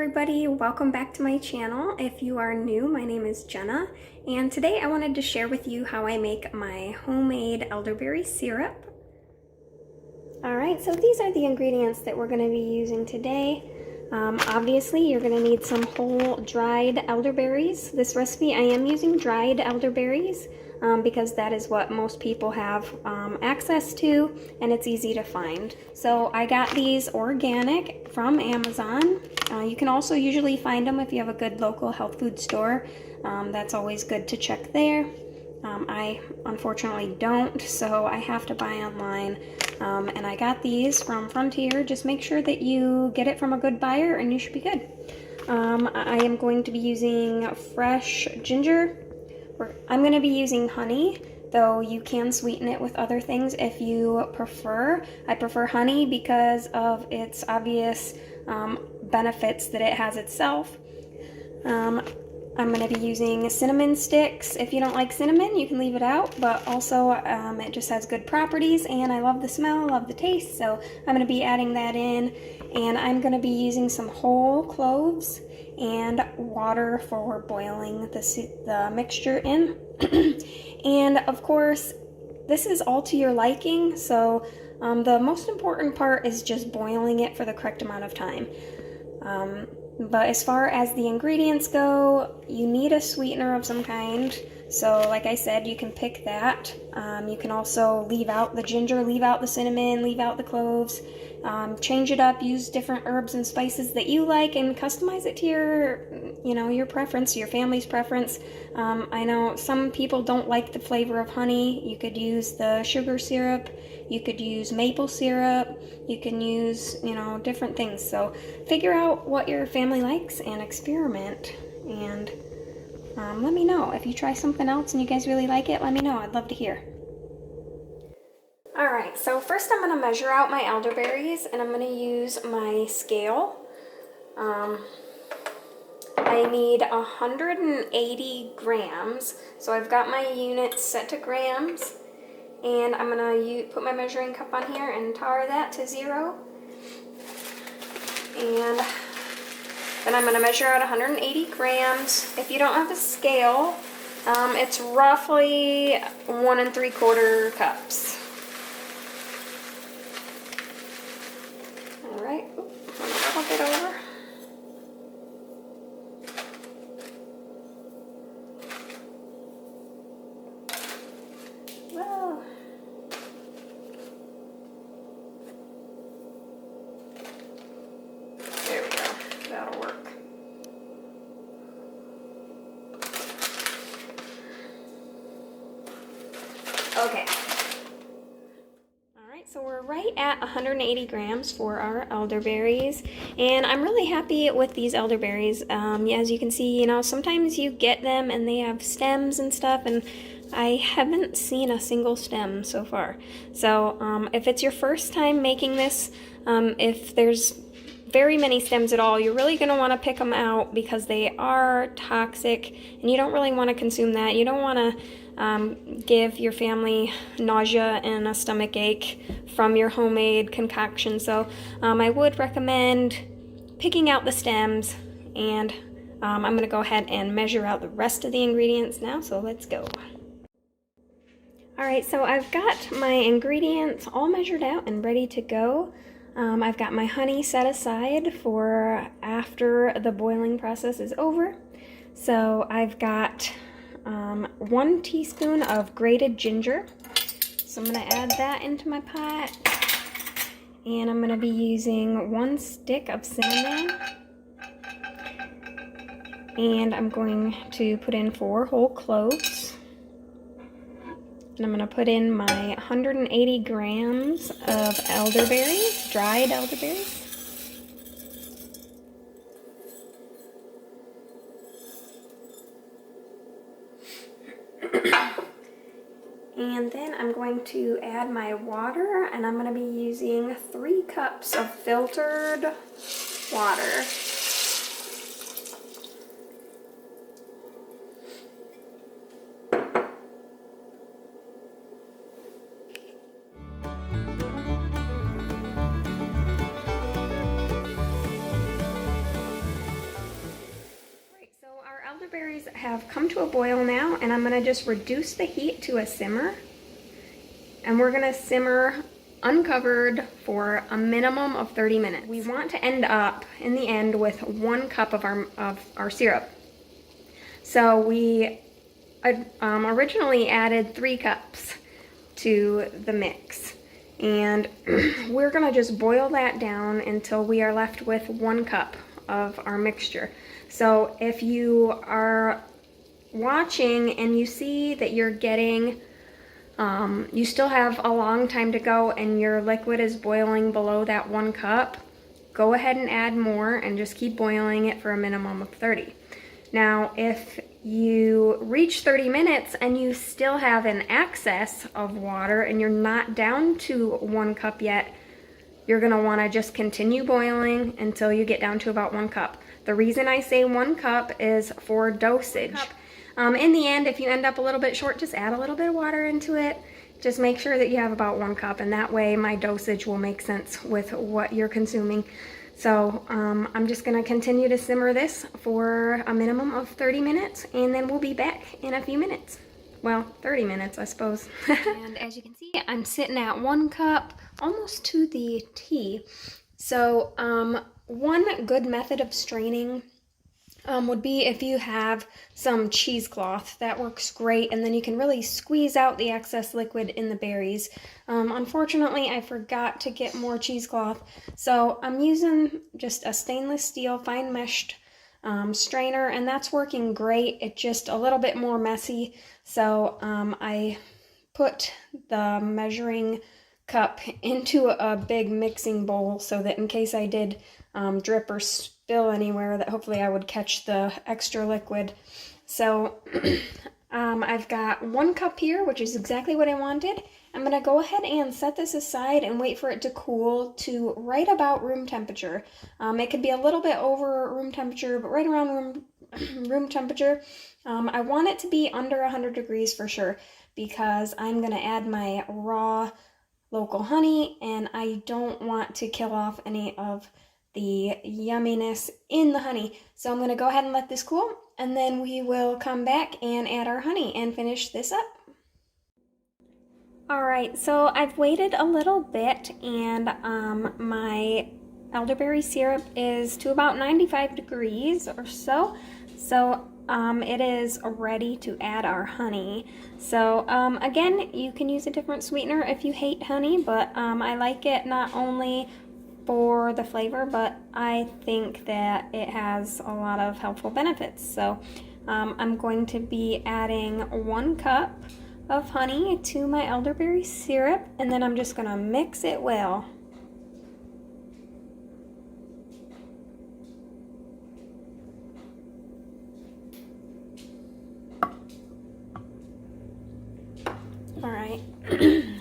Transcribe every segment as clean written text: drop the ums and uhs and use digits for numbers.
everybody, welcome back to my channel. If you are new, my name is Jenna, and today I wanted to share with you how I make my homemade elderberry syrup. Alright, so these are the ingredients that we're going to be using today. Obviously, you're going to need some whole dried elderberries. This recipe, I am using dried elderberries because that is what most people have access to, and it's easy to find. So I got these organic from Amazon. You can also usually find them if you have a good local health food store. That's always good to check there. I unfortunately don't, so I have to buy online. And I got these from Frontier. Just make sure that you get it from a good buyer and you should be good. I am going to be using fresh ginger. I'm going to be using honey, though you can sweeten it with other things if you prefer. I prefer honey because of its obvious benefits that it has itself. I'm going to be using cinnamon sticks. If you don't like cinnamon, you can leave it out, but also it just has good properties, and I love the smell, love the taste, so I'm going to be adding that in. And I'm going to be using some whole cloves and water for boiling the mixture in. And of course, this is all to your liking, so the most important part is just boiling it for the correct amount of time. But as far as the ingredients go, you need a sweetener of some kind. So like I said, you can pick that. You can also leave out the ginger, leave out the cinnamon, leave out the cloves. Change it up, use different herbs and spices that you like, and customize it to your preference, your family's preference. I know some people don't like the flavor of honey. You could use the sugar syrup. You could use maple syrup. You can use, different things. So figure out what your family likes and experiment. And let me know. If you try something else and you guys really like it, let me know. I'd love to hear. Alright, so first I'm going to measure out my elderberries, and I'm going to use my scale. I need 180 grams, so I've got my units set to grams. And I'm going to put my measuring cup on here and tar that to 0. And then I'm going to measure out 180 grams. If you don't have a scale, it's roughly 1 3/4 cups. Alright, flip it over. Whoa. There we go. That'll work. Okay. Alright, so we're right at 180 grams for our elderberries, and I'm really happy with these elderberries. As you can see, sometimes you get them and they have stems and stuff, and I haven't seen a single stem so far. So if it's your first time making this, if there's very many stems at all, you're really going to want to pick them out because they are toxic, and you don't really want to consume that. You don't want to give your family nausea and a stomach ache from your homemade concoction. So I would recommend picking out the stems, and I'm going to go ahead and measure out the rest of the ingredients now, so let's go. Alright, so I've got my ingredients all measured out and ready to go. I've got my honey set aside for after the boiling process is over. So I've got 1 teaspoon of grated ginger. So I'm going to add that into my pot. And I'm going to be using 1 stick of cinnamon. And I'm going to put in 4 whole cloves. And I'm going to put in my 180 grams of elderberries, dried elderberries. And then I'm going to add my water, and I'm going to be using 3 cups of filtered water. elderberries have come to a boil now, and I'm gonna just reduce the heat to a simmer. And we're gonna simmer uncovered for a minimum of 30 minutes. We want to end up in the end with 1 cup of our syrup. So we originally added 3 cups to the mix, and we're gonna just boil that down until we are left with 1 cup of our mixture. So if you are watching and you see that you're getting you still have a long time to go and your liquid is boiling below that 1 cup, go ahead and add more and just keep boiling it for a minimum of 30. Now, if you reach 30 minutes and you still have an excess of water and you're not down to 1 cup yet, you're gonna wanna just continue boiling until you get down to about 1 cup. The reason I say 1 cup is for dosage. In the end, if you end up a little bit short, just add a little bit of water into it. Just make sure that you have about 1 cup, and that way my dosage will make sense with what you're consuming. So I'm just gonna continue to simmer this for a minimum of 30 minutes, and then we'll be back in a few minutes. Well, 30 minutes, I suppose. And as you can see, I'm sitting at 1 cup, almost to the tea. So one good method of straining would be if you have some cheesecloth. That works great, and then you can really squeeze out the excess liquid in the berries. Unfortunately, I forgot to get more cheesecloth, so I'm using just a stainless steel fine meshed strainer, and that's working great. It's just a little bit more messy, so I put the measuring cup into a big mixing bowl so that in case I did drip or spill anywhere, that hopefully I would catch the extra liquid. So I've got 1 cup here, which is exactly what I wanted. I'm gonna go ahead and set this aside and wait for it to cool to right about room temperature. It could be a little bit over room temperature, but right around room temperature. I want it to be under 100 degrees for sure, because I'm gonna add my raw local honey, and I don't want to kill off any of the yumminess in the honey. So I'm going to go ahead and let this cool, and then we will come back and add our honey and finish this up. Alright, so I've waited a little bit, and my elderberry syrup is to about 95 degrees or so. So it is ready to add our honey. So again, you can use a different sweetener if you hate honey, but I like it not only for the flavor, but I think that it has a lot of helpful benefits. So I'm going to be adding 1 cup of honey to my elderberry syrup, and then I'm just going to mix it well. Alright,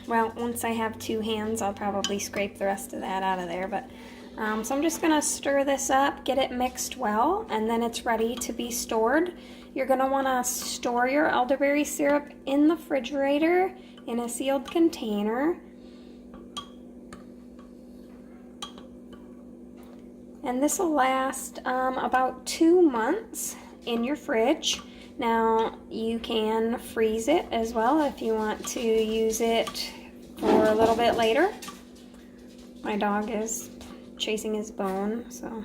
well, once I have 2 hands, I'll probably scrape the rest of that out of there, but so I'm just going to stir this up, get it mixed well, and then it's ready to be stored. You're going to want to store your elderberry syrup in the refrigerator in a sealed container. And this will last about 2 months in your fridge. Now, you can freeze it as well if you want to use it for a little bit later. My dog is chasing his bone, so.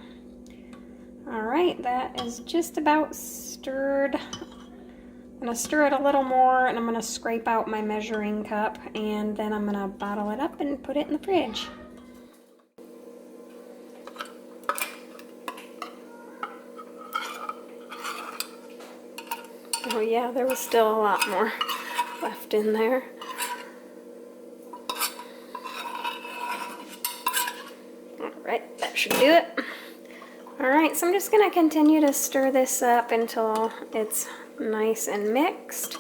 Alright, that is just about stirred. I'm going to stir it a little more, and I'm going to scrape out my measuring cup, and then I'm going to bottle it up and put it in the fridge. Oh yeah, there was still a lot more left in there. Alright, that should do it. Alright, so I'm just going to continue to stir this up until it's nice and mixed.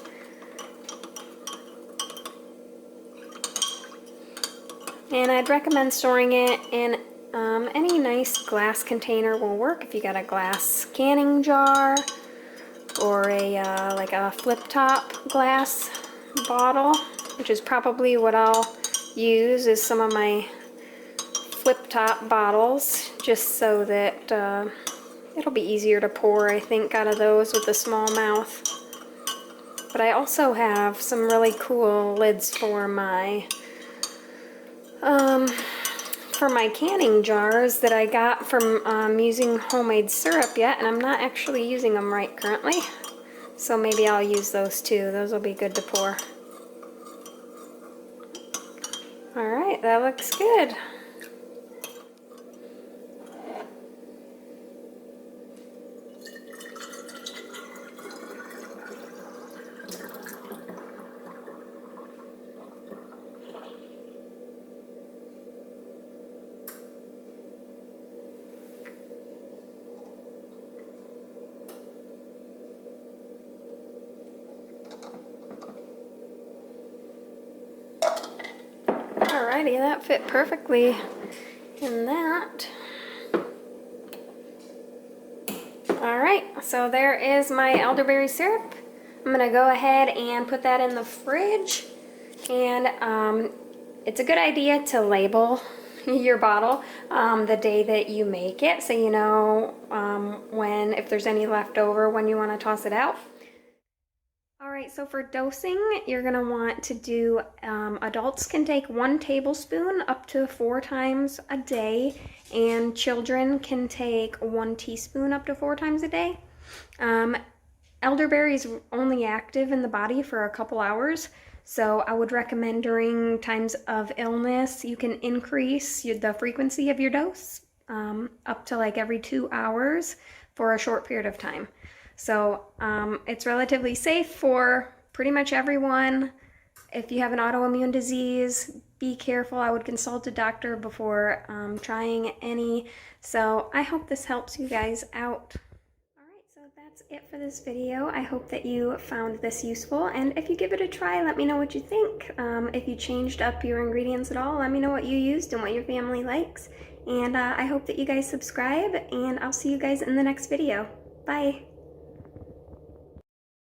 And I'd recommend storing it in any nice glass container will work. If you got a glass canning jar, or a like a flip top glass bottle, which is probably what I'll use, is some of my flip top bottles, just so that It'll be easier to pour, I think, out of those with a small mouth. But I also have some really cool lids for my canning jars that I got from using homemade syrup yet, and I'm not actually using them right currently. So maybe I'll use those too. Those will be good to pour. All right, that looks good. Alrighty, that fit perfectly in that. Alright, so there is my elderberry syrup. I'm gonna go ahead and put that in the fridge, and it's a good idea to label your bottle the day that you make it, so you know if there's any left over when you want to toss it out. Alright, so for dosing, you're going to want to do, adults can take 1 tablespoon up to 4 times a day, and children can take 1 teaspoon up to 4 times a day. Elderberry is only active in the body for a couple hours, so I would recommend during times of illness, you can increase the frequency of your dose up to like every 2 hours for a short period of time. So it's relatively safe for pretty much everyone. If you have an autoimmune disease, be careful. I would consult a doctor before trying any. So I hope this helps you guys out. Alright, so that's it for this video. I hope that you found this useful, and if you give it a try, let me know what you think. If you changed up your ingredients at all, let me know what you used and what your family likes. And I hope that you guys subscribe, and I'll see you guys in the next video. Bye!